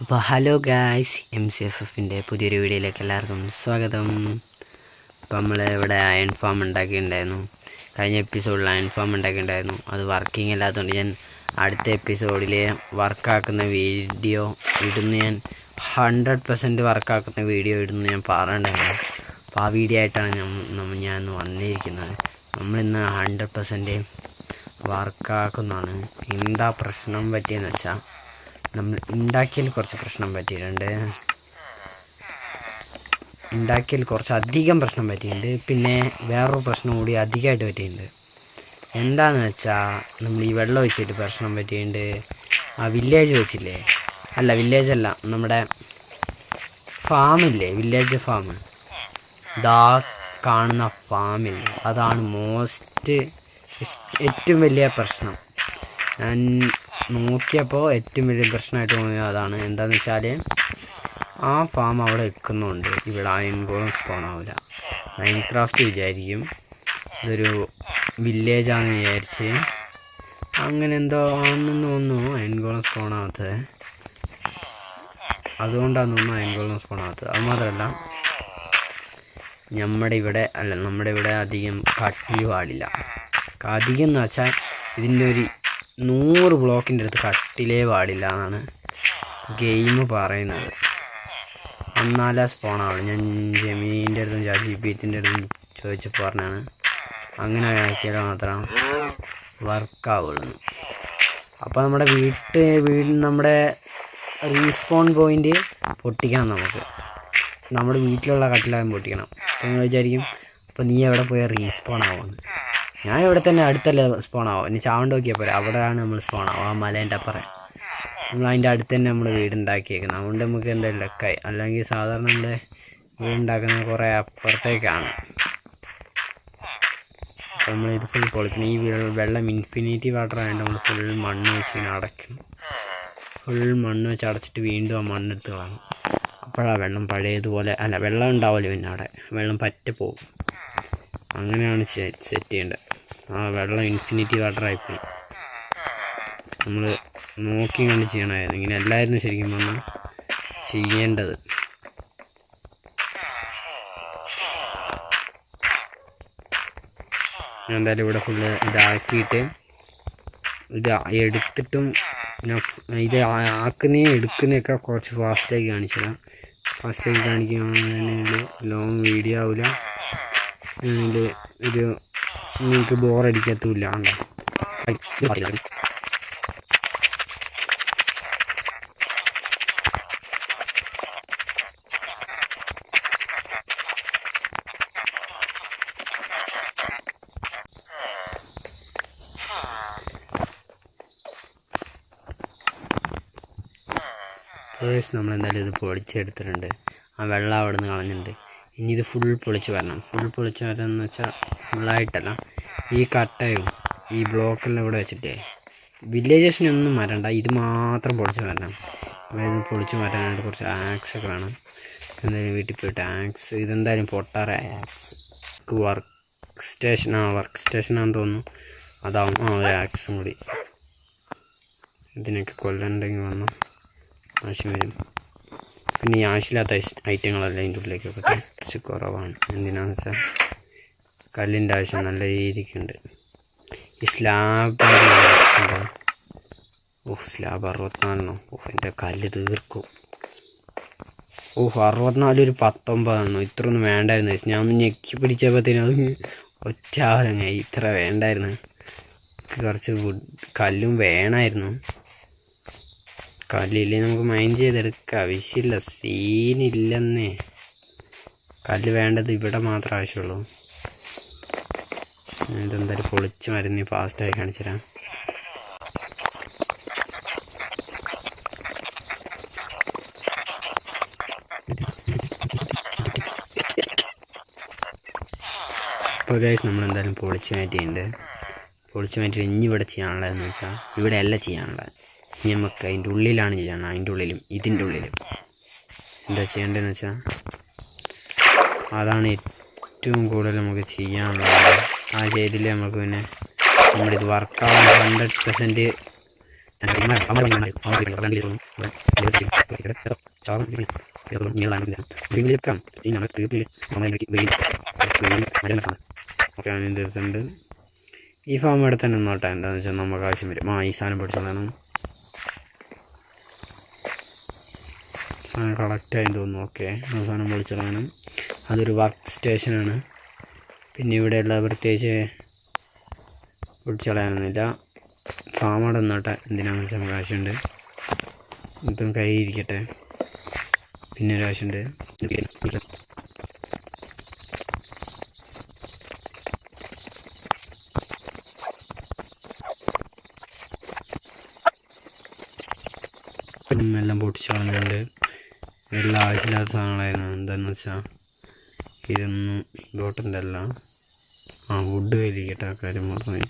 അപ്പോൾ hello guys, MCFFൻ്റെ പുതിയൊരു വീഡിയോയിലേക്ക് എല്ലാവർക്കും സ്വാഗതം. ഇപ്പോൾ നമ്മൾ ഇവിടെ അയൺ ഫാം ഉണ്ടാക്കിയിട്ടുണ്ടായിരുന്നു. കഴിഞ്ഞ എപ്പിസോഡിൽ അയൺ ഫാം ഉണ്ടാക്കിയിട്ടുണ്ടായിരുന്നു. അത് വർക്കിംഗ് അല്ലാത്തതുകൊണ്ട് ഞാൻ അടുത്ത എപ്പിസോഡിൽ വർക്കാക്കുന്ന വീഡിയോ ഇടുന്നു. ഞാൻ 100% വർക്കാക്കുന്ന വീഡിയോ ഇടുന്നു ഞാൻ പറഞ്ഞിട്ടുണ്ടായിരുന്നു. അപ്പോൾ ആ വീഡിയോ ആയിട്ടാണ് ഞാൻ വന്നിരിക്കുന്നത്. നമ്മളിന്ന് 100% വർക്കാക്കുന്നതാണ്. എന്താ പ്രശ്നം പറ്റിയെന്ന് വെച്ചാൽ, നമ്മൾ ഉണ്ടാക്കിയതിൽ കുറച്ച് പ്രശ്നം പറ്റിയിട്ടുണ്ട്. ഉണ്ടാക്കിയതിൽ കുറച്ച് അധികം പ്രശ്നം പറ്റിയിട്ടുണ്ട്. പിന്നെ വേറൊരു പ്രശ്നം കൂടി അധികമായിട്ട് പറ്റിയിട്ടുണ്ട്. എന്താണെന്ന് വെച്ചാൽ, നമ്മൾ ഈ വെള്ളം ഒഴിച്ചിട്ട് പ്രശ്നം പറ്റിയിട്ടുണ്ട്. ആ വില്ലേജ് വെച്ചില്ലേ, അല്ല വില്ലേജ് അല്ല, നമ്മുടെ ഫാമില്ലേ, വില്ലേജ് ഫാം, ഇതാ കാണുന്ന ഫാമില്ലേ, അതാണ് ഏറ്റവും വലിയ പ്രശ്നം. ഞാൻ നോക്കിയപ്പോൾ ഏറ്റവും വലിയ പ്രശ്നമായിട്ട് തോന്നിയത് അതാണ്. എന്താണെന്ന് വെച്ചാൽ, ആ ഫാം അവിടെ വെക്കുന്നുണ്ട്, ഇവിടെ അയൺഗോളം സ്പോൺ ആവില്ല. മൈൻക്രാഫ്റ്റ് വിചാരിക്കും ഇതൊരു വില്ലേജാണെന്ന് വിചാരിച്ച്, അങ്ങനെ എന്തോ ആണെന്ന് തോന്നുന്നു അയൺഗോളം സ്പോൺ ആവാത്തത്. അതുകൊണ്ടാണ് തോന്നുന്നു അയൺഗോളം സ്പോൺ ആവാത്തത്. അത് മാത്രമല്ല, നമ്മുടെ ഇവിടെ അധികം കട്ടിൽ പാടില്ല. അധികം എന്ന് വെച്ചാൽ ഇതിൻ്റെ ഒരു 100 ബ്ലോക്കിൻ്റെ അടുത്ത് കട്ടിലേ പാടില്ല എന്നാണ് ഗെയിം പറയുന്നത്. എന്നാലേ സ്പോണാവുള്ളൂ. ഞാൻ ജെമിനിൻ്റെ അടുത്തും ChatGPTൻ്റെ അടുത്തും ചോദിച്ചപ്പോൾ പറഞ്ഞാണ് അങ്ങനെ ആക്കിയാൽ മാത്രം വർക്കാവുള്ളൂ. അപ്പോൾ നമ്മുടെ നമ്മുടെ റീസ്പോൺ പോയിൻ്റ് പൊട്ടിക്കണം. നമ്മുടെ വീട്ടിലുള്ള കട്ടിലാകും പൊട്ടിക്കണം. അപ്പോൾ നിങ്ങൾ വിചാരിക്കും, അപ്പോൾ നീ എവിടെ പോയാൽ റീസ്പോൺ ആവുമെന്ന്. ഞാൻ ഇവിടെ തന്നെ അടുത്തല്ലേ സ്പോൺ ആവും. ഇനി ചാവണ്ട് നോക്കിയാൽ പോരാ, അവിടെയാണ് നമ്മൾ സ്പോൺ ആവും, ആ മലേൻ്റെ അപ്പുറം. നമ്മൾ അതിൻ്റെ അടുത്ത് തന്നെ നമ്മൾ വീടുണ്ടാക്കിയേക്കുന്നത്. അതുകൊണ്ട് നമുക്ക് എന്തായാലും ലക്കായി. അല്ലെങ്കിൽ സാധാരണ നമ്മുടെ വീടുണ്ടാക്കുന്നത് കുറേ അപ്പുറത്തേക്കാണ്. അപ്പോൾ നമ്മളിത് ഫുൾ പൊളിക്കണം. ഈ വെള്ളം ഇൻഫിനിറ്റി വാട്ടർ ആയതുകൊണ്ട് നമ്മൾ ഫുൾ മണ്ണ് വെച്ച് ഇങ്ങനെ അടയ്ക്കണം. ഫുൾ മണ്ണ് വെച്ച് അടച്ചിട്ട് വീണ്ടും ആ മണ്ണെടുത്ത് കളയണം. അപ്പോഴാണ് വെള്ളം പഴയതുപോലെ, അല്ല വെള്ളം ഉണ്ടാവില്ല, പിന്നെ അവിടെ വെള്ളം പോകും. അങ്ങനെയാണ് സെറ്റ് ചെയ്യേണ്ടത്. ആ വെള്ളം ഇൻഫിനിറ്റി വാട്ടറായിപ്പോയി. നമ്മൾ നോക്കി കണ്ട് ചെയ്യണമായിരുന്നു. ഇങ്ങനെ എല്ലാവരും ശരിക്കും പറഞ്ഞാൽ ചെയ്യേണ്ടത്. ഞാൻ എന്തായാലും ഇവിടെ ഫുള്ള് ഇതാക്കിയിട്ട് ഇത് എടുത്തിട്ടും ഞാൻ ഇത് എടുക്കുന്നതൊക്കെ കുറച്ച് ഫാസ്റ്റാക്കി കാണിച്ചില്ല. ഫാസ്റ്റാക്കി കാണിക്കുകയാണെങ്കിൽ ലോങ് വീഡിയോ ആവില്ല. ഇത് നിങ്ങൾക്ക് ബോറടിക്കത്തുമില്ല. നമ്മളെന്തായാലും ഇത് പൊളിച്ചെടുത്തിട്ടുണ്ട്. ആ വെള്ളം അവിടെ നിന്ന് കളഞ്ഞിട്ടുണ്ട്. ഇനി ഇത് ഫുൾ പൊളിച്ച് വരണം. ഫുൾ പൊളിച്ച് വരണമെന്ന് വെച്ചാൽ ഫുള്ളായിട്ടല്ല, ഈ കട്ടയും ഈ ബ്ലോക്കെല്ലാം ഇവിടെ വെച്ചിട്ടേ വില്ലേജസിനൊന്നും വരണ്ട, ഇത് മാത്രം പൊളിച്ച് വരണം. ഇത് പൊളിച്ച് വരാനായിട്ട് കുറച്ച് ആക്സൊക്കെ വേണം. എന്തായാലും വീട്ടിൽ പോയിട്ട് ആക്സ്, ഇതെന്തായാലും പൊട്ടാറ ആക്സ്, വർക്ക് സ്റ്റേഷനാണെന്ന് തോന്നുന്നു. അതാവും ഒരു ആക്സും കൂടി. ഇതിനൊക്കെ കൊല്ലണ്ടെങ്കിൽ വന്നു ആവശ്യം വരും. പിന്നെ ഈ ആവശ്യമില്ലാത്ത ഐറ്റങ്ങളെല്ലാം ഇതിൻ്റെ ഉള്ളിലേക്കൊക്കെ കുറച്ച് കുറവാണ്. എന്തിനാണെന്ന് വെച്ചാൽ കല്ലിൻ്റെ ആവശ്യം നല്ല രീതിക്കുണ്ട്. ഈ സ്ലാബ് 64 എൻ്റെ കല്ല് തീർക്കും. 64 ഒരു 19 ഇത്രയൊന്നും വേണ്ടായിരുന്നു. ഞാൻ ഒന്ന് ഞെക്കി പിടിച്ചപ്പോഴത്തേനും അത് ഒറ്റയായി. ഇത്ര വേണ്ടായിരുന്നു. കുറച്ച് കല്ലും വേണമായിരുന്നു. കല്ലില്ലേ നമുക്ക് മൈൻഡ് ചെയ്തെടുക്കാം, ആവശ്യമില്ല, സീനില്ലെന്നേ. കല്ല് വേണ്ടത് ഇവിടെ മാത്രമേ ആവശ്യമുള്ളൂ. ഇതെന്തായാലും പൊളിച്ച് മരുന്ന് ഫാസ്റ്റായി കാണിച്ചു തരാം. ഇപ്പോൾ ഗൈസ് നമ്മളെന്തായാലും പൊളിച്ച് മാറ്റിയിട്ടുണ്ട്. പൊളിച്ച് മാറ്റിയിട്ട് ഇനി ഇവിടെ ചെയ്യാനുള്ളതെന്ന് വെച്ചാൽ, ഇവിടെ അല്ല ചെയ്യാനുള്ളത്, ഇനി നമുക്ക് അതിൻ്റെ ഉള്ളിലാണ് ചെയ്യണം. അതിൻ്റെ ഉള്ളിലും ഇതിൻ്റെ ഉള്ളിലും എന്താ ചെയ്യേണ്ടതെന്ന് വെച്ചാൽ, അതാണ് ഏറ്റവും കൂടുതൽ നമുക്ക് ചെയ്യാനുള്ളത്. ആ ചെയ്തില്ലേ നമുക്ക് പിന്നെ നമ്മളിത് വർക്കാവാൻ 100% ഉണ്ട്. ഈ ഫാം ഇവിടെ തന്നെ നിന്നോട്ടെ, എന്താണെന്ന് വെച്ചാൽ നമുക്ക് ആവശ്യം വരും. ഈ സാധനം പിടിച്ചോളാണ് കളക്റ്റായി തോന്നുന്നു. ഓക്കെ, സാധനം പൊളിച്ചോളാണ്. അതൊരു വർക്ക് സ്റ്റേഷനാണ്. പിന്നെ ഇവിടെയുള്ള പ്രത്യേകിച്ച് പൊടിച്ചളയാനൊന്നുമില്ല. ഫാം അവിടെ നിന്നോട്ടെ, എന്തിനാണെന്ന് വെച്ചാൽ നമുക്ക് ആവശ്യമുണ്ട്. ഇതും കയ്യിരിക്കട്ടെ. പിന്നെ ഒരു ആവശ്യമുണ്ട്. എല്ലാം പൊട്ടിച്ച് കളഞ്ഞുകൊണ്ട് എല്ലാം ആവശ്യമില്ലാത്ത സാധനങ്ങളായിരുന്നു. എന്താണെന്ന് വെച്ചാൽ ഇതൊന്നും ഇമ്പോർട്ടൻ്റ് അല്ല. വുഡ് കയ്യിരിക്കട്ടെ, കാര്യം പറഞ്ഞു.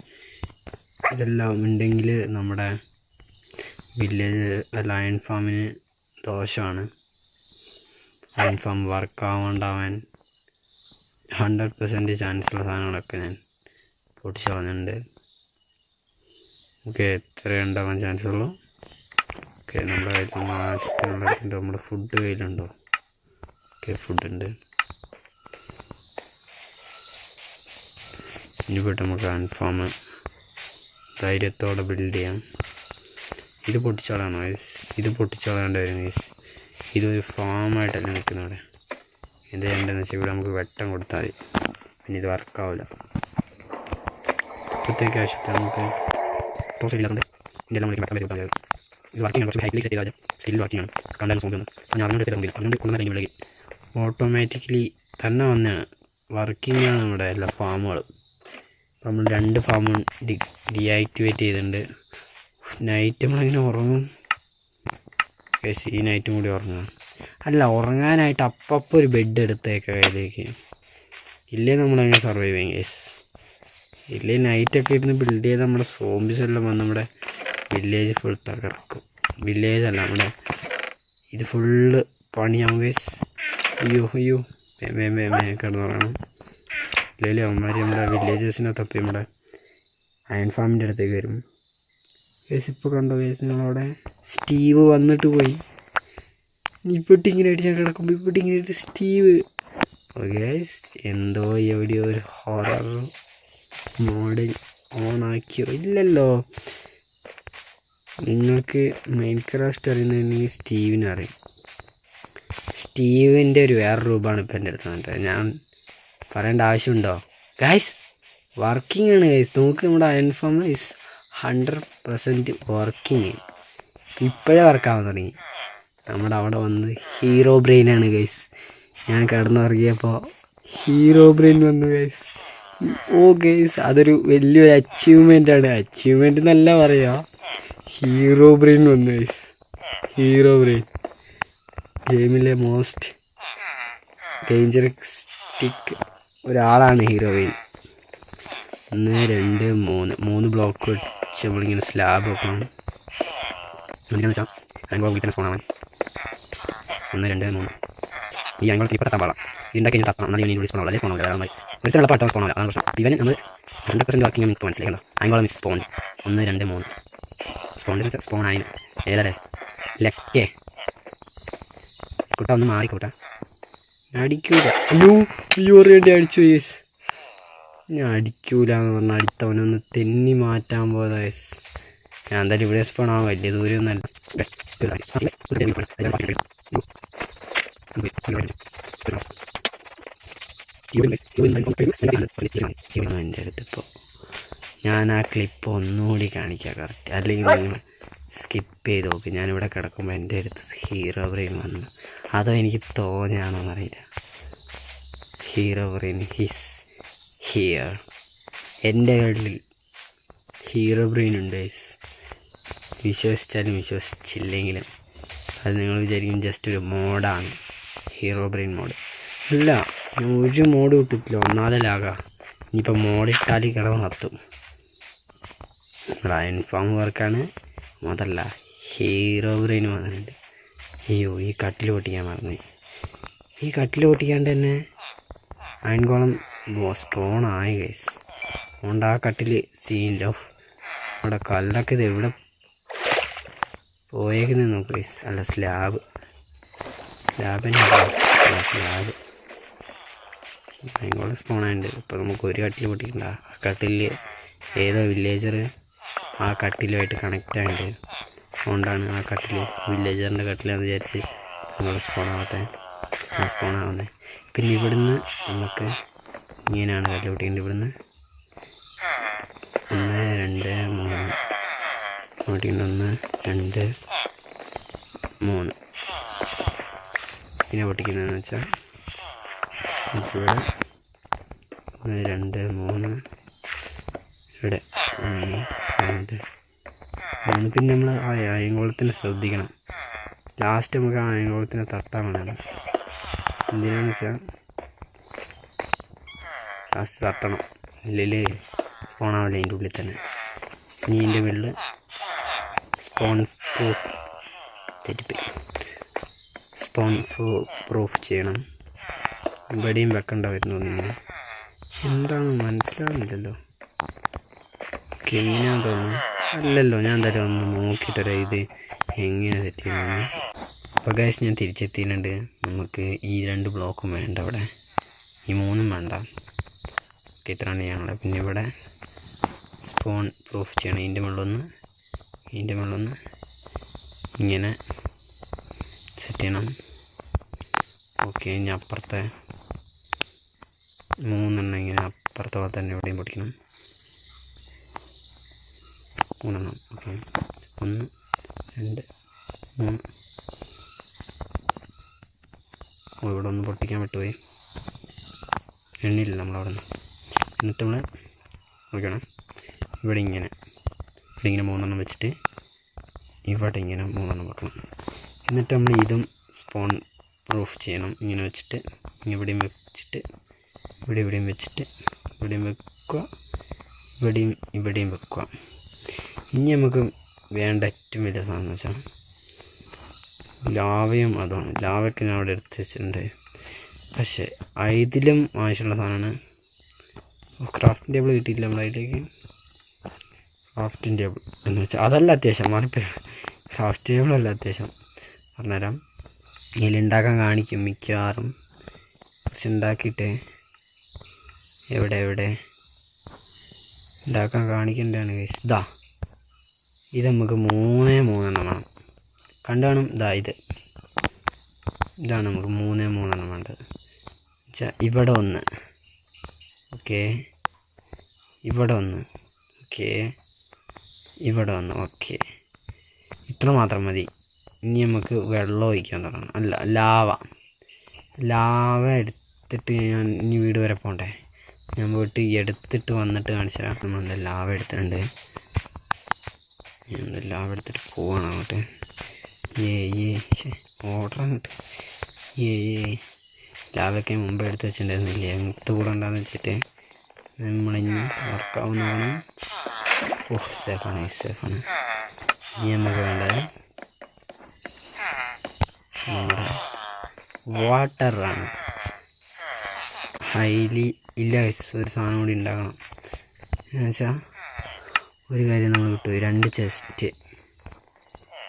ഇതെല്ലാം ഉണ്ടെങ്കിൽ നമ്മുടെ വില്ലേജ് ലയൺ ഫാമിന് ദോഷമാണ്. ലയൺ ഫാം വർക്കാവാണ്ടാവാൻ 100% ചാൻസുള്ള സാധനങ്ങളൊക്കെ ഞാൻ പൊട്ടിച്ച് കളഞ്ഞിട്ടുണ്ട്. ഓക്കെ, എത്ര ഉണ്ടാവാൻ ചാൻസ് ഉള്ളൂ? ഓക്കെ, നമ്മുടെ കയ്യിൽ ആവശ്യത്തിനുള്ളതുണ്ട്. നമ്മുടെ ഫുഡ് കയ്യിലുണ്ടോ? ഓക്കെ, ഫുഡുണ്ട്. ഇനി പോയിട്ട് നമുക്ക് അൺഫാം ധൈര്യത്തോടെ ബിൽഡ് ചെയ്യാം. ഇത് പൊട്ടിച്ചോളാണോ ഗൈസ്? ഇത് പൊട്ടിച്ചോളാണ്ട് വരും ഗൈസ്. ഇതൊരു ഫാമായിട്ടല്ല നിൽക്കുന്നത്. ഇത് എന്താണെന്ന് വെച്ചാൽ ഇവിടെ നമുക്ക് വെട്ടം കൊടുത്താൽ മതി. പിന്നെ ഇത് വർക്കാവില്ല. ഇപ്പോഴത്തേക്ക് ആവശ്യത്തിൽ നമുക്ക് ടോസ് ഇല്ലാത്തത് ഇതെല്ലാം വിളിക്കും. വെട്ടം വരും. ഇത് വർക്കിംഗ് കുറച്ച് ഹൈറ്റിൽ സെറ്റ് ചെയ്താൽ സ്റ്റിൽ വർക്കിംഗ് ആണ്. കണ്ടാലും തോന്നുന്നു. ഞാൻ അറിഞ്ഞിട്ട് എടുത്തില്ല. അതുകൊണ്ട് കൊണ്ടുവന്ന കഴിഞ്ഞ ഓട്ടോമാറ്റിക്കലി തന്നെ വന്നതാണ്. വർക്കിംഗ് ആണ് നമ്മുടെ എല്ലാ ഫാമുകളും. നമ്മൾ 2 ഫാമും ഡീആക്ടിവേറ്റ് ചെയ്തിട്ടുണ്ട്. നൈറ്റ് നമ്മളിങ്ങനെ ഉറങ്ങും. ഈ നൈറ്റും കൂടി ഉറങ്ങുക അല്ല, ഉറങ്ങാനായിട്ട് അപ്പം ഒരു ബെഡ് എടുത്തേക്ക കയ്യിലേക്ക്. ഇല്ലേ നമ്മളങ്ങനെ സർവൈവ് ചെയ്യും കേസ്. ഇല്ലേ നൈറ്റൊക്കെ ഇരുന്ന് ബിൽഡ് ചെയ്ത് നമ്മുടെ സോംബീസ് എല്ലാം വന്ന് നമ്മുടെ വില്ലേജ് ഫുൾ തകർക്കും. വില്ലേജ് അല്ല, നമ്മുടെ ഇത് ഫുള്ള് പണിയാവും കേസ്. അയ്യോ കിടന്നുറങ്ങണം. ഇല്ലെങ്കിൽ അവന്മാർ നമ്മുടെ വില്ലേജേഴ്സിനെ തപ്പി നമ്മുടെ അയൺ ഫാമിൻ്റെ അടുത്തേക്ക് വരും. കേസ് ഇപ്പോൾ കണ്ടോ കേസ്, നമ്മളവിടെ സ്റ്റീവ് വന്നിട്ട് പോയി. ഇപ്പോട്ടിങ്ങനെ ആയിട്ട് ഞാൻ കിടക്കുമ്പോൾ ഇപ്പോട്ടിങ്ങനെ ആയിട്ട് സ്റ്റീവ്. ഓക്കെ, എന്തോ എവിടെയോ ഒരു ഹൊറർ മോഡിൽ ഓണാക്കിയോ? ഇല്ലല്ലോ. നിങ്ങൾക്ക് മൈൻക്രാഫ്റ്റ് അറിയുന്നതെങ്കിൽ സ്റ്റീവിനെ അറിയും. സ്റ്റീവിൻ്റെ ഒരു വേറെ രൂപമാണ് ഇപ്പം എൻ്റെ അടുത്ത് വന്നിട്ട്. ഞാൻ പറയേണ്ട ആവശ്യമുണ്ടോ ഗൈസ്? വർക്കിംഗ് ആണ് ഗൈസ്. നമുക്ക് നമ്മുടെ അയൺ ഫാം ഇസ് 100% വർക്കിംഗ്. ഇപ്പോഴേ വർക്കാവാൻ തുടങ്ങി. നമ്മുടെ അവിടെ വന്ന് ഹീറോ ബ്രെയിനാണ് ഗൈസ്. ഞാൻ കിടന്നുറങ്ങിയപ്പോൾ ഹീറോ ബ്രെയിൻ വന്നു ഗൈസ്. ഓ ഗൈസ്, അതൊരു വലിയൊരു അച്ചീവ്മെൻ്റാണ്. അച്ചീവ്മെൻ്റ് എന്നല്ല പറയുക, ഹീറോ ബ്രെയിൻ വന്നു ഗൈസ്. ഹീറോ ബ്രെയിൻ ഗെയിമിലെ മോസ്റ്റ് ഡേഞ്ചറിസ്റ്റിക് ഒരാളാണ് ഹീറോ ബ്രെയിൻ. 1 2 3 ബ്ലോക്ക് വെച്ച് നമ്മളിങ്ങനെ സ്ലാബ് വെക്കണം. എന്തിനാന്ന് വെച്ചാൽ അയൻകോളം വീട്ടിൽ സ്പോണാവാൻ. 1 2 3 ഈ അയൻകോളം ഇപ്പോൾ തട്ടാൻ പാടാം. ഇതിൻ്റെ കഴിഞ്ഞ് തട്ടണം. എന്നാൽ ഇവൻ സ്പോൺ ആവില്ല. സ്പോൺ ആവില്ല. വേറെ ഒരുത്തനുള്ള പട്ടം സ്പോൺ ആവില്ല. അതാണ് പ്രശ്നം. ഇവൻ നമ്മൾ 100% വർക്കിംഗ് നിങ്ങൾക്ക് മനസ്സിലാക്കണം. അയൻകോളം മിസ് സ്പോൺ 1 2 3 സ്പോണിൽ വെച്ചാൽ സ്പോൺ ആയി. ഏതാ ലെക്കേ കൂട്ടാ, ഒന്ന് മാറിക്കൂട്ടാ. അടിക്കൂല. അയ്യോ വേണ്ടി അടിച്ചു യേസ്. ഞാൻ അടിക്കൂല എന്ന് പറഞ്ഞാൽ അടിത്തവനൊന്ന് തെന്നി മാറ്റാൻ പോയതാ യേസ്. ഞാൻ എന്തായാലും ഇവിടെ സ്പോൺ ആവാൻ വലിയ ദൂരമൊന്നുമല്ല. എൻ്റെ അടുത്തിപ്പോൾ ഞാൻ ആ ക്ലിപ്പ് ഒന്നുകൂടി കാണിക്കാം കറക്റ്റ്. അല്ലെങ്കിൽ നിങ്ങൾ സ്കിപ്പ് ചെയ്ത് നോക്ക്. ഞാനിവിടെ കിടക്കുമ്പോൾ എൻ്റെ അടുത്ത് ഹീറോ ബ്രെയിൻ വന്നു. അതോ എനിക്ക് തോന്നിയാണോന്നറിയില്ല. Herobrine is here. എൻ്റെ കയ്യിൽ ഹീറോ ബ്രെയിൻ ഉണ്ട്. വിശ്വസിച്ചാലും വിശ്വസിച്ചില്ലെങ്കിലും അത് നിങ്ങൾ വിചാരിക്കും ജസ്റ്റ് ഒരു മോഡാണ്, ഹീറോ ബ്രെയിൻ മോഡ്. ഇല്ല, ഞാൻ ഒരു മോഡ് കിട്ടിട്ടില്ല. ഒന്നാമതെ ലാഗാ. ഇനിയിപ്പോൾ മോഡിട്ടാൽ കിടന്ന് കത്തും. അയൺ ഫാം വർക്കാണ്. അതല്ല, ഹീറോ ബ്രെയിൻ വന്നിട്ടുണ്ട്. അയ്യോ, ഈ കട്ടിൽ പൊട്ടിക്കാൻ മറന്നു. ഈ കട്ടിൽ പൊട്ടിക്കാണ്ട് തന്നെ അയൺകോളം സ്ട്രോൺ ആയി ഗൈസ്. അതുകൊണ്ട് ആ കട്ടിൽ സീനില്ല. അവിടെ കല്ലൊക്കെ ഇത് എവിടെ പോയേക്കുന്നത് നോക്ക് ഗൈസ്. അല്ല സ്ലാബ് തന്നെ സ്ലാബ് ഭയങ്കര സ്പോണായിട്ടുണ്ട്. ഇപ്പോൾ നമുക്ക് ഒരു കട്ടിൽ പൊട്ടിക്കണ്ട. ആ കട്ടിൽ ഏതോ വില്ലേജർ ആ കട്ടിലുമായിട്ട് കണക്റ്റ് ആയിട്ടുണ്ട്. അതുകൊണ്ടാണ് ആ കട്ടിൽ വില്ലേജറിൻ്റെ കട്ടിലാന്ന് വിചാരിച്ച് നമ്മൾ സ്പോണാവുന്നത്. പിന്നെ ഇവിടുന്ന് നമുക്ക് ഇങ്ങനെയാണ് കട്ടിൽ പൊട്ടിക്കേണ്ടത്. ഇവിടുന്ന് 1 2 3 പൊട്ടിക്കേണ്ട. 1 2 3 പിന്നെ പൊട്ടിക്കുന്നതെന്ന് വെച്ചാൽ ഇവിടെ 1 2 3 ഇവിടെ 1 2 3. പിന്നെ നമ്മൾ ആ അയങ്കോളത്തിന് ശ്രദ്ധിക്കണം. ലാസ്റ്റ് നമുക്ക് ആ അയങ്കോളത്തിന് തട്ടാൻ വേണം. എന്തിനാന്ന് വെച്ചാൽ ലാസ്റ്റ് തട്ടണം, ഇല്ലെങ്കിൽ സ്പോണാവില്ല അതിൻ്റെ ഉള്ളിൽ തന്നെ. ഇനി ഇതിൻ്റെ മുകളിൽ സ്പോൺ പ്രൂഫ് ചെയ്യണം. ഇവിടെയും വെക്കേണ്ട വരുന്നു. ഇങ്ങനെ എന്താണ് മനസ്സിലാവുന്നില്ലല്ലോ. എങ്ങനെയാണെന്ന് തോന്നുന്നു. അല്ലല്ലോ, ഞാൻ എന്തായാലും ഒന്ന് നോക്കിയിട്ടൊരാ ഇത് എങ്ങനെ സെറ്റ് ചെയ്യുന്നത്. അപ്പോൾ ഗൈസ് ഞാൻ തിരിച്ചെത്തിയിട്ടുണ്ട്. നമുക്ക് ഈ 2 ബ്ലോക്കും വേണ്ട, അവിടെ ഈ 3ഉം വേണ്ട. ഓക്കെ, ഇത്രയാണ് ചെയ്യാനുള്ളത്. പിന്നെ ഇവിടെ സ്പോൺ പ്രൂഫ് ചെയ്യണം. ഇതിൻ്റെ മുകളിലൊന്ന് ഇങ്ങനെ സെറ്റ് ചെയ്യണം. ഓക്കെ, ഇനി അപ്പുറത്തെ 3 ഇങ്ങനെ അപ്പുറത്തെ പോലെ തന്നെ എവിടെയും പൊടിക്കണം. 3 ഓക്കെ, 1 2 3. ഇവിടെ ഒന്ന് പൊട്ടിക്കാൻ വിട്ടുപോയി, എണ്ണില്ല നമ്മളവിടെ നിന്ന്. എന്നിട്ട് നമ്മൾ നോക്കണം, ഇവിടെ ഇങ്ങനെ 3 വെച്ചിട്ട് ഇവിടെ ഇങ്ങനെ 3 വെക്കണം. എന്നിട്ട് നമ്മൾ ഇതും സ്പോൺ പ്രൂഫ് ചെയ്യണം. ഇങ്ങനെ വെച്ചിട്ട് ഇവിടെയും വെച്ചിട്ട് ഇവിടെയും വെച്ചിട്ട് ഇവിടെയും വെക്കുക, ഇവിടെയും വെക്കുക. ഇനി നമുക്ക് വേണ്ട ഏറ്റവും വലിയ സാധനം എന്ന് വെച്ചാൽ ലാവയും അതാണ്. ലാവയ്ക്ക് ഞാൻ അവിടെ എടുത്ത് വെച്ചിട്ടുണ്ട്. പക്ഷേ ഇതിലും ആവശ്യമുള്ള സാധനമാണ് ക്രാഫ്റ്റിംഗ് ടേബിൾ. കിട്ടിയില്ല നമ്മളതിലേക്ക്. ക്രാഫ്റ്റിംഗ് ടേബിൾ എന്ന് വെച്ചാൽ അതല്ല അത്യാവശ്യം, മാറിപ്പോയി. ക്രാഫ്റ്റ് ടേബിളല്ല അത്യാവശ്യം. പറഞ്ഞുതരാം. ഇതിലുണ്ടാക്കാൻ കാണിക്കും മിക്കവാറും. കുറച്ച് ഉണ്ടാക്കിയിട്ട് എവിടെ ഉണ്ടാക്കാൻ കാണിക്കേണ്ടതാണ്. ഇതാ, ഇത് നമുക്ക് 3 വേണം. കണ്ടുകാണും. ഇതാണ് നമുക്ക് 3 വേണ്ടത്. വെച്ചാൽ ഇവിടെ 1, ഓക്കെ, ഇവിടെ 1, ഓക്കെ, ഇവിടെ 1, ഓക്കെ. ഇത്ര മാത്രം മതി. ഇനി നമുക്ക് വെള്ളം ഒഴിക്കാൻ തുടങ്ങണം. അല്ല, ലാവ എടുത്തിട്ട് ഞാൻ ഇനി വീട് വരെ പോകണ്ടേ. ഞാൻ പോയിട്ട് എടുത്തിട്ട് വന്നിട്ട് കാണിച്ചു തരാം. നമ്മളെന്താ ലാവ എടുത്തിട്ടുണ്ട്. ഞാൻ ലാവ എടുത്തിട്ട് പോവാണ് അങ്ങോട്ട്. ഓർഡർ അങ്ങോട്ട്. ലാവയ്ക്ക് മുമ്പ് എടുത്ത് വെച്ചിട്ടുണ്ടായിരുന്നില്ലേ, എന്ത് കൂടെ ഉണ്ടാകുന്ന വെച്ചിട്ട് നമ്മളിനി വർക്കാവുന്നതാണ്. സേഫാണ്. ഇനി നമുക്ക് വേണ്ടത് നമ്മുടെ വാട്ടറാണ്. ഹൈലി ഇല്ല, ഒരു സാധനം കൂടി ഉണ്ടാക്കണം. എന്നുവെച്ചാൽ ഒരു കാര്യം നമ്മൾ കിട്ടും, 2 ചെസ്റ്റ്,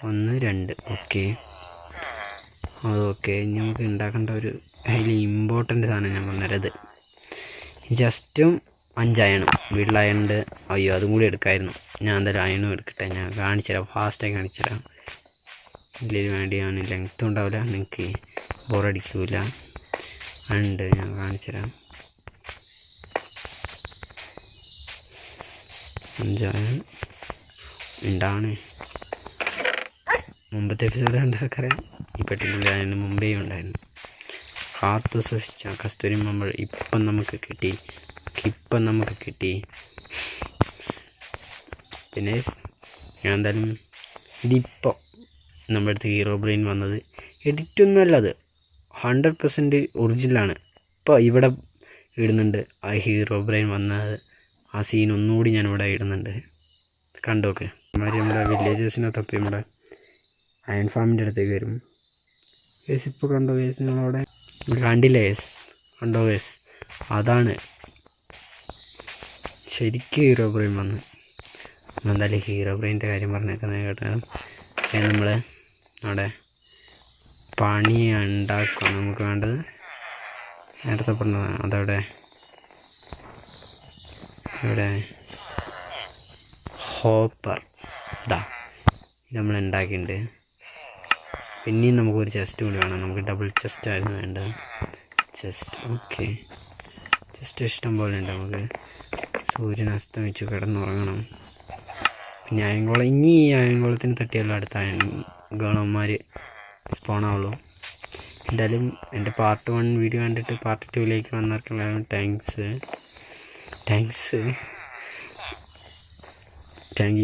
1 2, ഓക്കെ, അതൊക്കെ. ഇനി നമുക്ക് ഉണ്ടാക്കേണ്ട ഒരു ഹൈലി ഇമ്പോർട്ടൻ്റ് സാധനം ഞാൻ പറഞ്ഞത്. ജസ്റ്റും 5 അയണും. വീട്ടിൽ അയണുണ്ട്. അയ്യോ, അതും കൂടി എടുക്കാമായിരുന്നു. ഞാൻ എന്തായാലും അയണും എടുക്കട്ടെ. ഞാൻ കാണിച്ചു തരാം, ഫാസ്റ്റായി കാണിച്ചു തരാം. ഇതിന് വേണ്ടി ഞാൻ ലെങ്ത്തും ഉണ്ടാവില്ല, നിങ്ങൾക്ക് ബോറടിക്കില്ല. ഉണ്ട്, ഞാൻ കാണിച്ചു തരാം. 5 അയൺ ഉണ്ടാണ്. മുമ്പത്തെ എപ്പിസോഡ് കണ്ടവർക്കറിയാം, ഈ പെട്ടിക്കുള്ളിൽ അതിന് മുമ്പേ ഉണ്ടായിരുന്നു. കാത്തു സൂക്ഷിച്ച കസ്തൂരി നമ്മൾ ഇപ്പം നമുക്ക് കിട്ടി. പിന്നെ ഞാൻ എന്തായാലും ഇതിപ്പോൾ നമ്മുടെ അടുത്ത് ഹീറോ ബ്രെയിൻ വന്നത് എഡിറ്റൊന്നുമല്ല, അത് 100% ഒറിജിനലാണ്. ഇപ്പോൾ ഇവിടെ ഇടുന്നുണ്ട് ആ ഹീറോ ബ്രെയിൻ വന്നത്. ആ സീൻ ഒന്നുകൂടി ഞാനിവിടെ ഇടുന്നുണ്ട്, കണ്ടോക്കെ. നമ്മുടെ വില്ലേജേഴ്സിനെ തപ്പി നമ്മുടെ അയൺ ഫാമിൻ്റെ അടുത്തേക്ക് വരും. ഇപ്പോൾ കണ്ടോ കേസ്, നിങ്ങളവിടെ കണ്ടില്ലേ കണ്ടോ കേസ്, അതാണ് ശരിക്കും ഹീറോ ബ്രെയിൻ വന്ന്. എന്തായാലും ഹീറോ ബ്രെയിൻ്റെ കാര്യം പറഞ്ഞേക്കുന്നത് കേട്ടാൽ നമ്മൾ അവിടെ പണി ഉണ്ടാക്കുക. നമുക്ക് വേണ്ടത് നേരത്തെ പറഞ്ഞതാണ്. അതവിടെ ഇവിടെ ഹോപ്പർ ഇതാ നമ്മൾ ഉണ്ടാക്കിയിട്ടുണ്ട്. പിന്നെയും നമുക്കൊരു ചെസ്റ്റ് കൂടി വേണം. നമുക്ക് ഡബിൾ ചെസ്റ്റ് ആയിരുന്നു വേണ്ടത്. ചെസ്റ്റ് ഓക്കെ, ചെസ്റ്റ് ഇഷ്ടം പോലെ ഉണ്ട്. നമുക്ക് സൂര്യൻ അസ്തമിച്ചു കിടന്നുറങ്ങണം. പിന്നെ അയൻകുളം, ഇനി ഈ അയൻകുളത്തിന് തട്ടിയല്ലോ അടുത്ത അയൻകുളന്മാർ സ്പോണാവുള്ളൂ. എന്തായാലും എൻ്റെ പാർട്ട് 1 വീഡിയോ കണ്ടിട്ട് പാർട്ട് 2ലേക്ക് വന്നവർക്കുള്ള താങ്ക്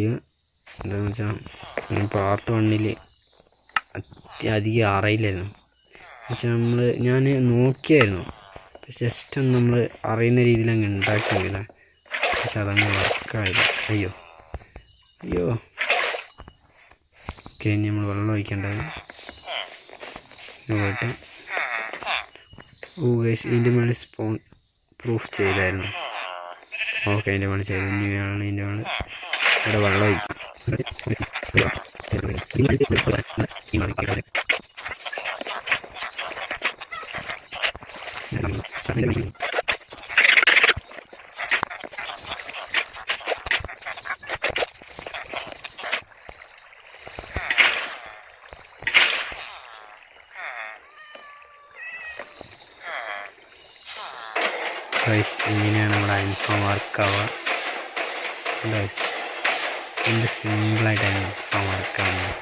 യു. എന്താണെന്ന് വെച്ചാൽ പാർട്ട് 1 അധികം അറിയില്ലായിരുന്നു. ഞാൻ നോക്കിയായിരുന്നു, ജസ്റ്റ് ഒന്ന് നമ്മൾ അറിയുന്ന രീതിയിൽ അങ്ങ് ഉണ്ടാക്കിയില്ല. പക്ഷെ അതങ്ങ് വർക്കായില്ല. അയ്യോ ഓക്കെ, ഇനി നമ്മൾ വെള്ളം ഒഴിക്കേണ്ടത് പോയിട്ട്. ഇതിൻ്റെ മേളിൽ സ്പോൺ പ്രൂഫ് ചെയ്തായിരുന്നു. ഓക്കെ, അതിൻ്റെ മേളിൽ ചെയ്തു. ഇനി വേണം ഇതിൻ്റെ മേളിൽ ഇവിടെ വെള്ളം ഒഴിക്കും. ഇങ്ങനെയാണ് നമ്മുടെ ഇൻഫോം വർക്കാവുക. എന്ത് സിമ്പിളായിട്ടാണ് ഇൻഫോം വർക്കാവുന്നത്.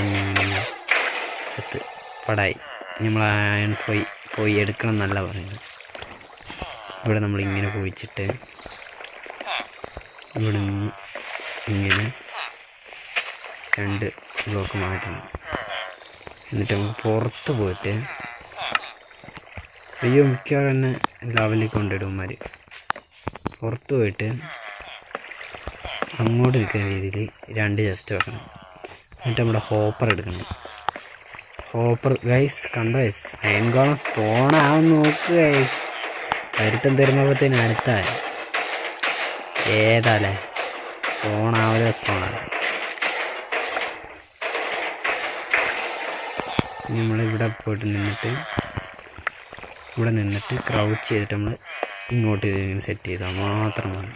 ഇങ്ങനെ ചത്ത് പടായി. നമ്മൾ അയൺ പോയി എടുക്കണം എന്നല്ല പറയുന്നത്. ഇവിടെ നമ്മളിങ്ങനെ കുഴിച്ചിട്ട് ഇവിടെ നിന്ന് ഇങ്ങനെ 2 ബ്ലോക്ക് മാറ്റണം. എന്നിട്ട് നമുക്ക് പുറത്ത് പോയിട്ട് മിക്കവാറും തന്നെ ലെവലിൽ കൊണ്ടിടുമാർ. പുറത്ത് പോയിട്ട് അങ്ങോട്ട് നിൽക്കുന്ന രീതിയിൽ 2 ചെസ്റ്റ് വെക്കണം. എന്നിട്ട് നമ്മുടെ ഹോപ്പർ എടുക്കണം. ഹോപ്പർ ഗൈസ് കണ്ടോ ഗൈസ്, അയൻകുളം സ്പോണാവാൻ നോക്കുക ഗൈസ്. കരുത്തം തരുമ്പോഴത്തേന് അടുത്തായി ഏതാല്ലേ സ്പോണാവലോ സ്പോണാവും. നമ്മളിവിടെ പോയിട്ട് നിന്നിട്ട് ക്രൗച്ച് ചെയ്തിട്ട് നമ്മൾ ഇങ്ങോട്ട് സെറ്റ് ചെയ്താൽ മാത്രം മതി.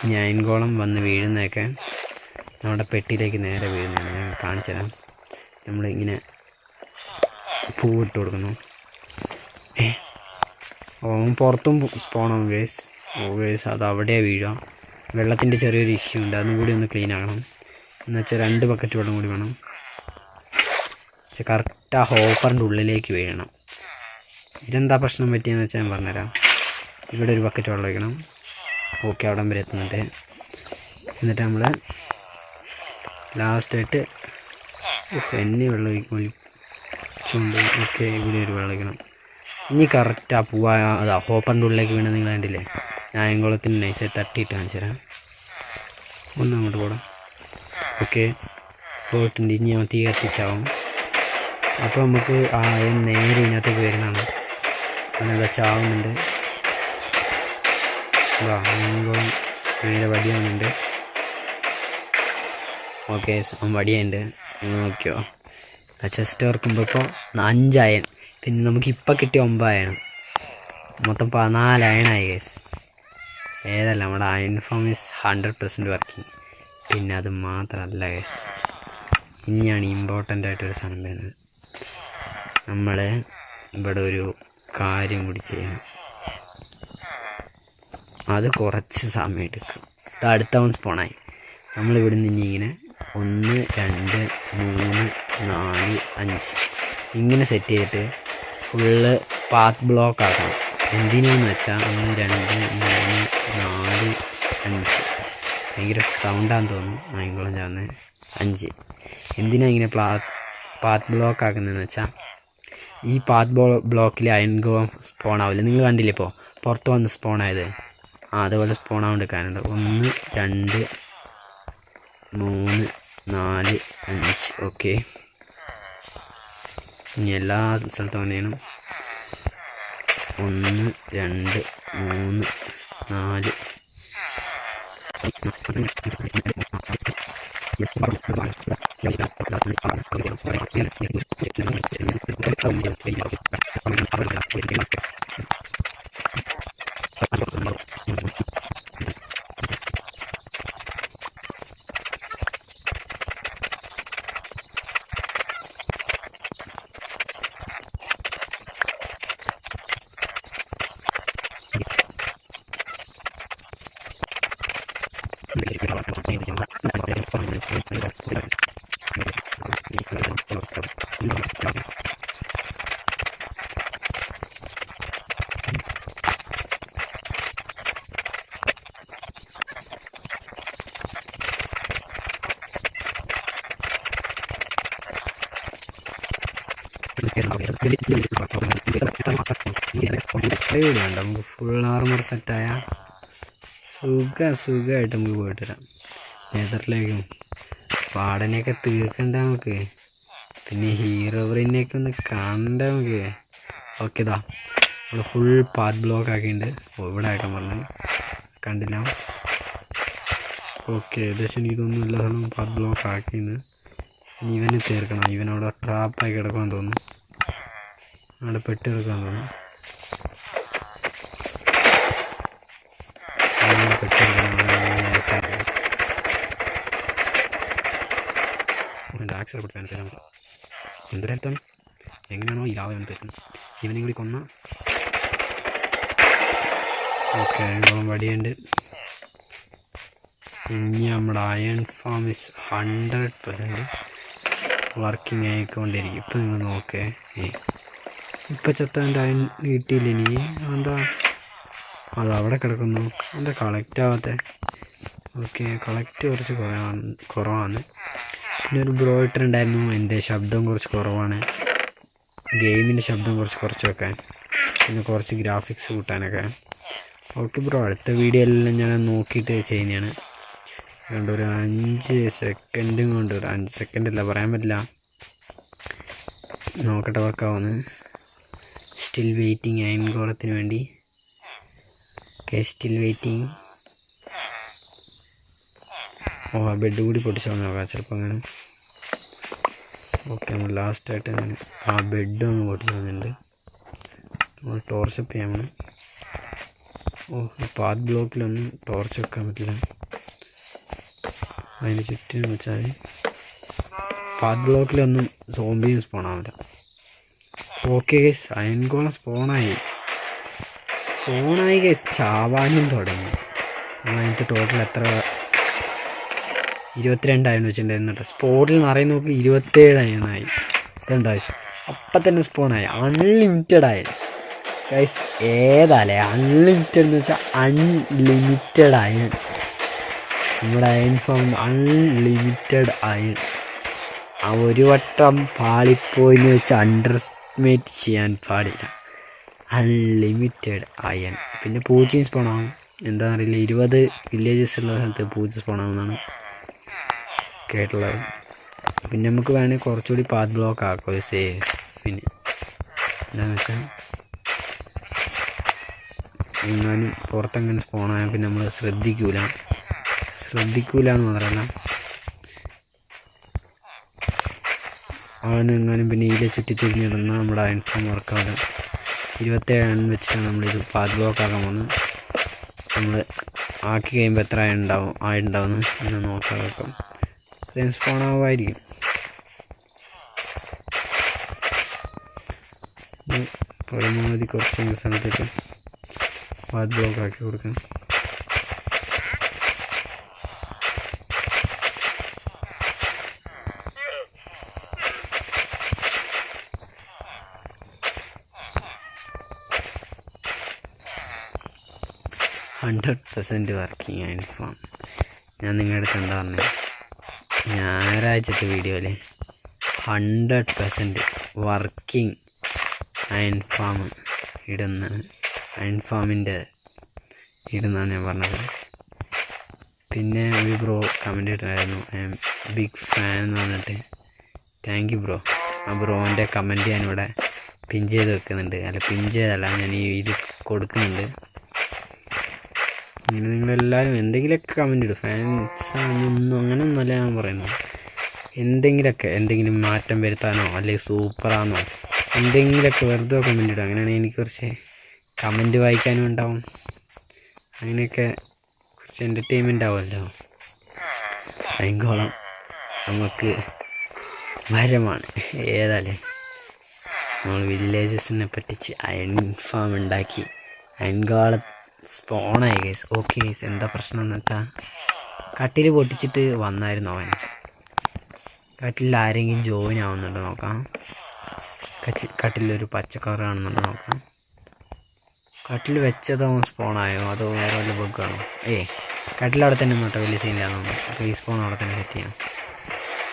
ഇനി അയൻകുളം വന്ന് വീഴുന്നതൊക്കെ നമ്മുടെ പെട്ടിയിലേക്ക് നേരെ വീഴുന്നതാണ്. ഞാൻ കാണിച്ചു തരാം. നമ്മളിങ്ങനെ പൂവിട്ട് കൊടുക്കുന്നു. പുറത്തും സ്പോണാവും ഗേസ്. അത് അവിടെയാണ് വീഴുക. വെള്ളത്തിൻ്റെ ചെറിയൊരു ഇഷ്യൂ ഉണ്ട്, അതും കൂടി ഒന്ന് ക്ലീൻ ആക്കണം. എന്നുവെച്ചാൽ 2 ബക്കറ്റ് വെള്ളം കൂടി വേണം. പക്ഷെ കറക്റ്റ് ആ ഹോപ്പറിൻ്റെ ഉള്ളിലേക്ക് വീഴണം. ഇതെന്താ പ്രശ്നം പറ്റിയെന്ന് വെച്ചാൽ ഞാൻ പറഞ്ഞുതരാം. ഇവിടെ ഒരു ബക്കറ്റ് വെള്ളം ഒഴിക്കണം. ഓക്കെ, അവിടം വരെ എത്തുന്നുണ്ട്. എന്നിട്ട് നമ്മൾ ലാസ്റ്റായിട്ട് എന്നെ വെള്ളം ഒഴിച്ചുകൊണ്ട് ഓക്കെ ഇവിടെ ഒരു വെള്ളം ഒഴിക്കണം. ഇനി കറക്റ്റ് ആ പൂവ അതാ ഹോപ്പറിൻ്റെ ഉള്ളിലേക്ക് വീണ നിങ്ങൾ കണ്ടില്ലേ. ഞാൻ അയൻകുളത്തിന് നൈസായി തട്ടിയിട്ട് കാണിച്ചു തരാം. ഒന്ന് അങ്ങോട്ട് പോടാം. ഓക്കെ, പോയിട്ടുണ്ട്. ഇനി ഞാൻ തീ കത്തിച്ചാവും. അപ്പോൾ നമുക്ക് നേരെ ഇതിനകത്തേക്ക് വരുന്നതാണ്. അങ്ങനെ ചാവുന്നുണ്ട്. അയൻകുളം നേരെ വടിയാവുന്നുണ്ട്. ഓക്കെ, വടിയുണ്ട്. നിങ്ങൾ നോക്കിയോ, ചെസ്റ്റ് ഓർക്കുമ്പോൾ ഇപ്പോൾ 5 അയൺ. പിന്നെ നമുക്കിപ്പോൾ കിട്ടിയ 9 അയണം. മൊത്തം 14 അയണായി ഗൈസ്. ഏതല്ല നമ്മുടെ അയൺ ഫോം ഈസ് 100% വർക്കിംഗ്. പിന്നെ അത് മാത്രമല്ല ഗൈസ്, ഇനിയാണ് ഇമ്പോർട്ടൻ്റ് ആയിട്ടൊരു സാധനം വരുന്നത്. നമ്മൾ ഇവിടെ ഒരു കാര്യം കൂടി ചെയ്യണം. അത് കുറച്ച് സമയം എടുക്കും. ഇത് അടുത്തവൻ സ്പോണായി. നമ്മളിവിടുന്ന് ഇനി ഇങ്ങനെ 1 2 3 4 5 ഇങ്ങനെ സെറ്റ് ചെയ്തിട്ട് ഫുള്ള് പാത്ത് ബ്ലോക്ക് ആക്കണം. എന്തിനാന്ന് വെച്ചാൽ 1 2 3 4 5 ഭയങ്കര സൗണ്ടാന്ന് തോന്നുന്നു. അയൻകുളം ചാവുന്നത് 5. എന്തിനാ ഇങ്ങനെ പാത്ത് ബ്ലോക്ക് ആക്കുന്നതെന്ന് വെച്ചാൽ ഈ പാത്ത് ബ്ലോക്കിൽ അയൻകുളം സ്പോൺ ആവില്ല. നിങ്ങൾ കണ്ടില്ലേ ഇപ്പോൾ പുറത്ത് വന്ന് സ്പോൺ ആയത്. അതുപോലെ സ്പോൺ ആവാണ്ടിരിക്കാനുണ്ട്. 1 2 3 4 5 ഓക്കെ. ഇനി എല്ലാ സ്ഥലത്തും അങ്ങനെ ചെയ്യണം. 1 2 3 4 നമുക്ക് ഫുൾ ആർമർ സെറ്റായ സുഖമായിട്ട് നമുക്ക് പോയിട്ട് വരാം. നെതറിലേക്കും പാടനെയൊക്കെ തീർക്കണ്ട നമുക്ക്, പിന്നെ ഹീറോ ബ്രെയിനെയൊക്കെ ഒന്ന് കാണണ്ട നമുക്ക്. ഓക്കെ ഇതാ നമ്മൾ ഫുൾ പാത്ത് ബ്ലോക്ക് ആക്കിയിട്ടുണ്ട്. ഇവിടെ ആക്കാൻ പറഞ്ഞു കണ്ടില്ല. ഓക്കെ ഏകദേശം എനിക്കിതൊന്നും ഇല്ല സ്ഥലം പാത്ത് ബ്ലോക്ക് ആക്കിയിട്ടുണ്ട്. ഇനി ഇവനെ തീർക്കണം. ഇവനവിടെ ട്രാപ്പായി കിടക്കാൻ തോന്നുന്നു, അവിടെ പെട്ട് കിടക്കാൻ തോന്നുന്നു. ആക്സിഡന്റ് കൊടുക്കാൻ തരാം. എന്തൊരർത്ഥം എങ്ങനെയാണോ ഈ ലാവ എന്ന് തരുന്നത്. ഇവനെ കൂടി കൊന്ന ഓക്കെ വടിയുണ്ട്. ഇനി നമ്മുടെ അയൺ ഫാം ഇസ് 100% വർക്കിംഗ് ആയിക്കൊണ്ടിരിക്കും. ഇപ്പം നിങ്ങൾ നോക്കേ, ഇപ്പം ചത്തൻ്റെ അയൺ കിട്ടിയില്ല എനിക്ക്. എന്താ അതവിടെ കിടക്കുന്നു, എന്താ കളക്റ്റ് ആവാത്ത? ഓക്കെ കളക്റ്റ് കുറച്ച് കുറവാണ്. പിന്നെ ഒരു ബ്രോ ഇട്ടിട്ടുണ്ടായിരുന്നു എൻ്റെ ശബ്ദം കുറച്ച് കുറവാണ്, ഗെയിമിൻ്റെ ശബ്ദം കുറച്ച് വെക്കാൻ, പിന്നെ കുറച്ച് ഗ്രാഫിക്സ് കൂട്ടാനൊക്കെ. ഓക്കെ ബ്രോ, അടുത്ത വീഡിയോ എല്ലാം ഞാൻ നോക്കിയിട്ട് ചെയ്യുന്നതാണ്. അതുകൊണ്ട് ഒരു 5 സെക്കൻഡും കൊണ്ട്, ഒരു 5 സെക്കൻഡല്ല പറയാൻ പറ്റില്ല, നോക്കട്ടെ വർക്കാവുന്നു. സ്റ്റിൽ വെയിറ്റിംഗ് അയൺ ഗോളത്തിന് വേണ്ടി. Okay still waiting. ഓ ആ ബെഡ് കൂടി പൊട്ടിച്ചാൽ നോക്കാം ചിലപ്പോൾ അങ്ങനെ. ഓക്കെ നമ്മൾ ലാസ്റ്റായിട്ട് ആ ബെഡ് ഒന്ന് പൊട്ടിച്ച് വന്നിട്ടുണ്ട്. നമ്മൾ ടോർച്ച് അപ്പ് ചെയ്യാൻ വേണം. ഓ പാത്ത് ബ്ലോക്കിലൊന്നും ടോർച്ച് വെക്കാൻ പറ്റില്ല, അതിന് ചുറ്റിനും വെച്ചാൽ പാത്ത് ബ്ലോക്കിലൊന്നും സോംബിയും സ്പോണാവില്ല. ഓക്കെ ഗൈസ് അയൺ ഗോളം സ്പോണായി ഗൈസ്, ചാവാനും തുടങ്ങി. അതിനകത്ത് ടോട്ടൽ എത്ര 22 അയൺ വെച്ചിട്ടുണ്ടായിരുന്നു കേട്ടോ. സ്പോട്ടിൽ നിറയെ നോക്കി 27 അയണായി. രണ്ടാവശ്യം അപ്പം തന്നെ സ്പോണായി. Unlimited iron guys. ഏതാല്ലേ അൺലിമിറ്റഡ് എന്ന് വെച്ചാൽ അൺലിമിറ്റഡ് അയൺ. നമ്മുടെ അയൺ ഫാം അൺലിമിറ്റഡ് അയൺ. ആ ഒരു വട്ടം പാളിപ്പോയിന്ന് വെച്ച് അണ്ടർ എസ്റ്റിമേറ്റ് ചെയ്യാൻ പാടില്ല. Unlimited iron. പിന്നെ പൂച്ചയും സ്പോണാവും, എന്താണെന്നറിയില്ല. 20 വില്ലേജസ് ഉള്ള സ്ഥലത്ത് പൂച്ച സ്പോണാവുന്നതാണ് കേട്ടുള്ളത്. പിന്നെ നമുക്ക് വേണമെങ്കിൽ കുറച്ചുകൂടി പാത്ത് ബ്ലോക്ക് ആക്കാം സേഫിന്. എന്താണെന്ന് വെച്ചാൽ എങ്ങാനും പുറത്തെങ്ങനെ സ്പോണായാൽ പിന്നെ നമ്മൾ ശ്രദ്ധിക്കൂല എന്ന് മാത്രമല്ല, അവനെങ്ങാനും പിന്നെ ഇതിലെ ചുറ്റിത്തിരിഞ്ഞിടുന്ന നമ്മുടെ അയൺ ഫാം വർക്കാവും. 27 അയൺ വെച്ചിട്ടാണ് നമ്മളിത് പാത്ത് ബ്ലോക്ക് ആക്കാൻ പോകുന്നത്. നമ്മൾ ആക്കി കഴിയുമ്പോൾ എത്ര ആയിട്ടുണ്ടാവുമെന്ന് എന്ന് നോക്കാൻ വെക്കാം. സ്പോൺ ആവുമായിരിക്കും. പരമാവധി കുറച്ച് സ്ഥലത്തേക്ക് പാത്ത് ബ്ലോക്ക് ആക്കി കൊടുക്കാം. %100% വർക്കിംഗ് അയൺ ഫാം. ഞാൻ നിങ്ങളുടെ അടുത്ത് എന്താ പറഞ്ഞത് ഞായറാഴ്ചത്തെ വീഡിയോയിൽ 100% വർക്കിംഗ് അയൺ ഫാം അയൺ ഫാമിൻ്റെ ഇടുന്നാണ് ഞാൻ പറഞ്ഞത്. പിന്നെ ഒരു ബ്രോ കമൻ്റ് ഇട്ടായിരുന്നു ഐ എം ബിഗ് ഫാൻ എന്ന് പറഞ്ഞിട്ട്. Thank you bro. ആ ബ്രോൻ്റെ കമൻറ്റ് ഞാനിവിടെ പിൻ ചെയ്ത് വെക്കുന്നുണ്ട്. പിൻ ചെയ്തല്ല, ഞാൻ ഈ ഇത് കൊടുക്കുന്നുണ്ട്. അങ്ങനെ നിങ്ങളെല്ലാവരും എന്തെങ്കിലുമൊക്കെ കമൻറ്റ് ഇടും. ഫാൻസാണെന്നൊന്നും അങ്ങനെയൊന്നുമല്ല ഞാൻ പറയുന്നത്. എന്തെങ്കിലും മാറ്റം വരുത്താനോ അല്ലെങ്കിൽ സൂപ്പറാണോ എന്തെങ്കിലുമൊക്കെ വെറുതെ കമൻറ്റ് ഇടും. അങ്ങനെയാണെങ്കിൽ എനിക്ക് കുറച്ച് കമൻറ്റ് വായിക്കാനും ഉണ്ടാവും. അങ്ങനെയൊക്കെ കുറച്ച് എൻ്റർടൈൻമെൻ്റ് ആവുമല്ലോ. അയങ്കോളം നമുക്ക് മരമാണ്. ഏതായാലും നമ്മൾ വില്ലേജസിനെ പറ്റിച്ച് അയൺ ഫാം ഉണ്ടാക്കി അയൻകോളം സ്പോണായി ഗൈസ്. ഓക്കെ ഗൈസ്, എന്താ പ്രശ്നം എന്ന് വെച്ചാൽ കട്ടിൽ പൊട്ടിച്ചിട്ട് വന്നായിരുന്നു അവൻ. കട്ടിലിൽ ആരെങ്കിലും ജോയിൻ ആവുന്നുണ്ടോ നോക്കാം. കട്ടിലൊരു പച്ചക്കറി കാണുന്നുണ്ടോ നോക്കാം. കട്ടിൽ വെച്ചതോ സ്പോണായോ അതോ വേറെ വല്ല ബഗ്ഗാണോ? കട്ടിലവിടെ തന്നെ നോട്ടോ, വലിയ സീനില്ലാന്ന് തോന്നുന്നു. അപ്പോൾ ഈ സ്പോൺ അവിടെ തന്നെ സെറ്റ് ചെയ്യാം.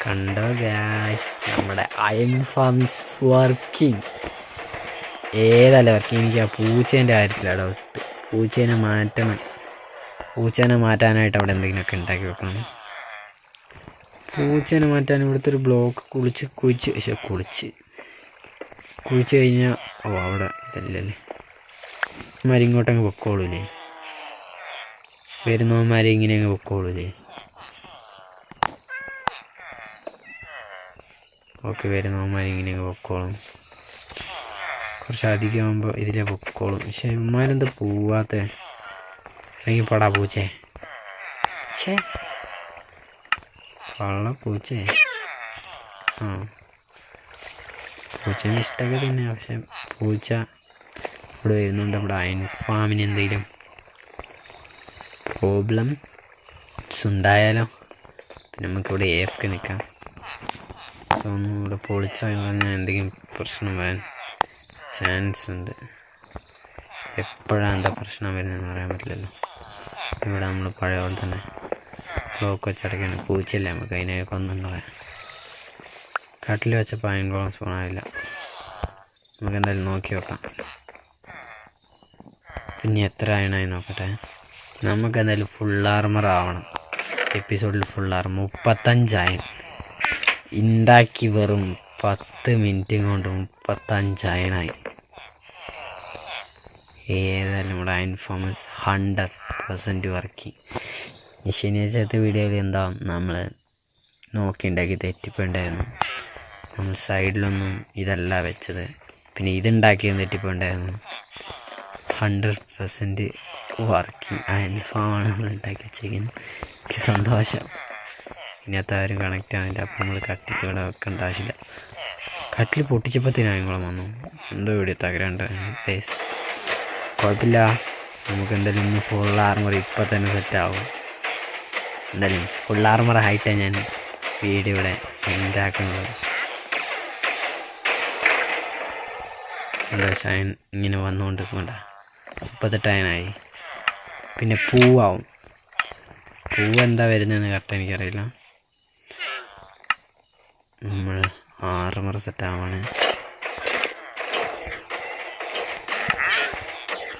കണ്ടോ ഗൈസ്, നമ്മുടെ അയൺ ഫാം ഇസ് വർക്കിംഗ്. ഏതല്ല വർക്കിംഗ്. എനിക്ക് ആ പൂച്ചേൻ്റെ കാര്യത്തിലാണ് ഡൗട്ട്. പൂച്ചേനെ മാറ്റാനായിട്ട് അവിടെ എന്തെങ്കിലുമൊക്കെ ഉണ്ടാക്കി വെക്കണം. പൂച്ചേനെ മാറ്റാൻ ഇവിടുത്തെ ഒരു ബ്ലോക്ക് കുഴിച്ച് കഴിഞ്ഞാൽ അവിടെ ഇതല്ലല്ലേ ഇങ്ങോട്ടങ്ങ് പൊക്കോളൂലേ. വരുന്നവന്മാരെ ഇങ്ങനെ അങ്ങ് പൊക്കോളൂലേ. ഓക്കെ, വരുന്നവന്മാരെ ഇങ്ങനെ അങ്ങ് പൊക്കോളും. കുറച്ചധികം ആകുമ്പോൾ ഇതിലെ പൊക്കോളും. പക്ഷെ ഇവന്മാരെന്താ പോവാത്ത? അല്ലെങ്കിൽ പടാ പൂച്ചേ, കള്ള പൂച്ചേ. പൂച്ചേനെ ഇഷ്ടമൊക്കെ തന്നെ. പക്ഷെ പൂച്ച ഇവിടെ വരുന്നുണ്ട്. നമ്മുടെ അയൺ ഫാമിന് എന്തെങ്കിലും പ്രോബ്ലംസ് ഉണ്ടായാലോ പിന്നെ നമുക്കിവിടെ ഏഫ്ക്ക് നിൽക്കാം. ഒന്നും ഇവിടെ പൊളിച്ചാൽ പറഞ്ഞാൽ എന്തെങ്കിലും പ്രശ്നം വരാൻ ചാൻസ് ഉണ്ട്. എപ്പോഴാണ് എന്താ പ്രശ്നം വരുന്നതെന്ന് പറയാൻ പറ്റില്ലല്ലോ. ഇവിടെ നമ്മൾ പഴയ പോലെ തന്നെ ബ്ലോക്ക് വെച്ചടക്കാണ്. പൂച്ചയല്ലേ, നമുക്ക് അതിനെയൊക്കെ ഒന്നും പറയാം. കട്ടിൽ വെച്ചപ്പോൾ അയൺകോളം സ്പോണായില്ല. നമുക്ക് എന്തായാലും നോക്കി വെക്കാം. പിന്നെ എത്ര അയണായി നോക്കട്ടെ. നമുക്ക് എന്തായാലും ഫുൾ ആർമർ ആവണം. എപ്പിസോഡിൽ ഫുൾ ആർമർ 35 അയൺ ഉണ്ടാക്കി. വെറും 10 മിനിറ്റ് കൊണ്ട് 35 അയണായി. ഏതായാലും നമ്മുടെ അയൺ ഫാം 100% വർക്കിംഗ്. ശനിയാഴ്ചത്തെ വീഡിയോയിൽ എന്താ നമ്മൾ നോക്കിയുണ്ടാക്കി തെറ്റിപ്പോണ്ടായിരുന്നു. നമ്മൾ സൈഡിലൊന്നും ഇതല്ല വെച്ചത്. പിന്നെ ഇതുണ്ടാക്കിയത് തെറ്റിപ്പോണ്ടായിരുന്നു. 100% വർക്കിംഗ് അയൺ ഫാമാണ് നമ്മൾ ഉണ്ടാക്കി വെച്ചിരിക്കുന്നത്. എനിക്ക് സന്തോഷം. ഇനിയത്തെ ആരും കണക്റ്റ് ആവില്ല. അപ്പോൾ നമ്മൾ കട്ടിക്ക് ഇവിടെ വെക്കേണ്ട ആവശ്യമില്ല. കട്ടിൽ പൊട്ടിച്ചപ്പോഴത്തേനായങ്ങളും വന്നു. എന്തോ ഇവിടെ തകരണ്ട്. കുഴപ്പമില്ല, നമുക്ക് എന്തായാലും ഇന്ന് ഫുൾ ആർമർ ഇപ്പം തന്നെ സെറ്റാവും. എന്തായാലും ഫുൾ ആർമർ ആയിട്ടാണ് ഞാൻ വീഡിയോ ഇവിടെ എന്താക്കുന്നത്. എന്താ ഷൈൻ ഇങ്ങനെ വന്നുകൊണ്ടിരിക്കണ്ട. 38 അയണായി. പിന്നെ പൂവാവും. എന്താ വരുന്നതെന്ന് കറക്റ്റ് എനിക്കറിയില്ല. നമ്മൾ ആർമർ സെറ്റാവാണ്.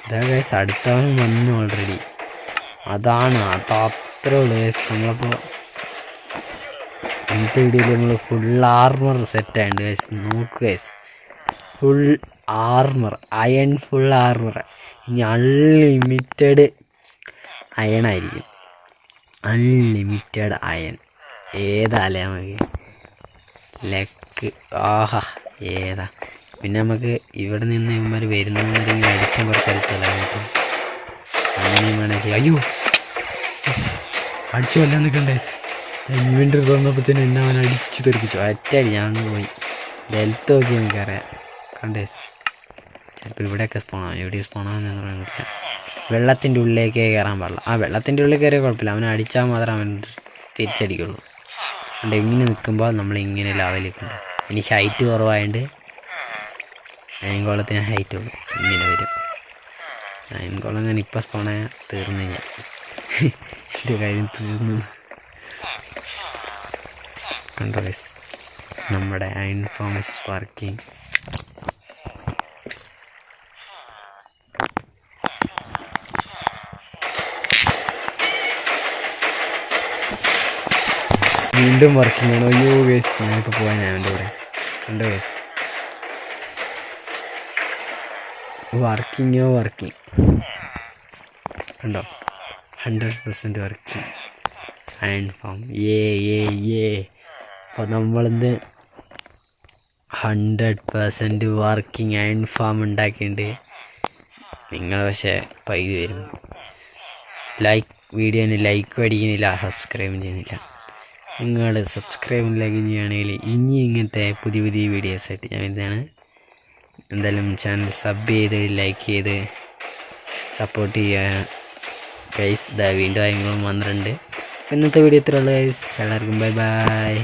ഇതാ ഗൈസ്, അടുത്തവൻ വന്നു ഓൾറെഡി. അതാണ് അതത്രേ ഉള്ളൂ ഗൈസ്. നമ്മളപ്പോൾ ഇന്നത്തെ വീഡിയോയിൽ നമ്മൾ ഫുൾ ആർമർ സെറ്റായിട്ടുണ്ട് ഗൈസ്. നോക്ക് guys, full armour, iron full armour. ഇനി അൺലിമിറ്റഡ് അയണായിരിക്കും. Unlimited iron. ഏതാല്ലേ നമുക്ക് ലക്ക്. ആഹാ, ഏതാ. പിന്നെ നമുക്ക് ഇവിടെ നിന്ന് ഇവന്മാർ വരുന്നവരെങ്കിലും അടിച്ചാൽ കുറച്ച് സ്ഥലത്തല്ല നമുക്ക് അങ്ങനെയും വേണേൽ ചെയ്യാം. അയ്യോ, അടിച്ചു കൊല്ലാൻ നിൽക്കണ്ടേ. ഇൻവെൻ്ററി തുറന്നപ്പോഴത്തേനും എന്നെ അവൻ അടിച്ച് തെറിപ്പിച്ചു. ഒറ്റയടി ഞാൻ പോയി. ഡെൽത്ത് നോക്കി എനിക്കറിയാം. കണ്ടേ, ചിലപ്പോൾ ഇവിടെയൊക്കെ സ്പോണാകും. എവിടെയും സ്പോണാകുമെന്ന് പറയാൻ പറ്റില്ല. വെള്ളത്തിൻ്റെ ഉള്ളിലേക്കേ കയറാൻ പാടില്ല. വെള്ളത്തിൻ്റെ ഉള്ളിൽ കയറിയാൽ കുഴപ്പമില്ല. അവനെ അടിച്ചാൽ മാത്രമേ അവൻ തിരിച്ചടിക്കുള്ളൂ. അതുകൊണ്ട് ഇങ്ങനെ നിൽക്കുമ്പോൾ നമ്മളിങ്ങനെ ലെവലിലേക്കുണ്ട്. എനിക്ക് ഹൈറ്റ് കുറവായതുകൊണ്ട് അയൻകോളത്തിന് ഹൈറ്റ് ഉള്ളൂ. ഇങ്ങനെ വരും. അയൻകോളം ഞാൻ ഇപ്പം സ്പോണായ തീർന്നു. ഞാൻ എൻ്റെ കാര്യം തീർന്നു. കണ്ടോ ഗൈസ്, നമ്മുടെ അയൺ ഫാം ഇസ് വർക്കിംഗ്. വീണ്ടും വർക്കിംഗ് ആണ്. അയ്യോ ഗൈസ്, ഞാനിപ്പോൾ പോകാൻ അവൻ്റെ കൂടെ. കണ്ടോ ഗൈസ്, വർക്കിംഗ് കണ്ടോ. 100% വർക്കിംഗ് അയൺ ഫാം. അപ്പോൾ നമ്മളിന്ന് 100% വർക്കിംഗ് അയൺ ഫാം ഉണ്ടാക്കിയിട്ടുണ്ട്. നിങ്ങൾ പക്ഷേ പൈസ വരും. വീഡിയോന് ലൈക്ക് അടിക്കുന്നില്ല, സബ്സ്ക്രൈബ് ചെയ്യുന്നില്ല. നിങ്ങൾ സബ്സ്ക്രൈബ് ചെയ്യുകയാണെങ്കിൽ ഇനി ഇങ്ങനത്തെ പുതിയ പുതിയ വീഡിയോസായിട്ട് ഞാൻ ഇതാണ്. എന്തായാലും ചാനൽ സബ് ചെയ്ത് ലൈക്ക് ചെയ്ത് സപ്പോർട്ട് ചെയ്യുക ഗൈസ്. വീണ്ടും ആയെങ്കിലും വന്നിട്ടുണ്ട്. ഇന്നത്തെ വീഡിയോ ഇത്രയുള്ളൂ ഗൈസ്. എല്ലാവർക്കും ബൈ ബൈ.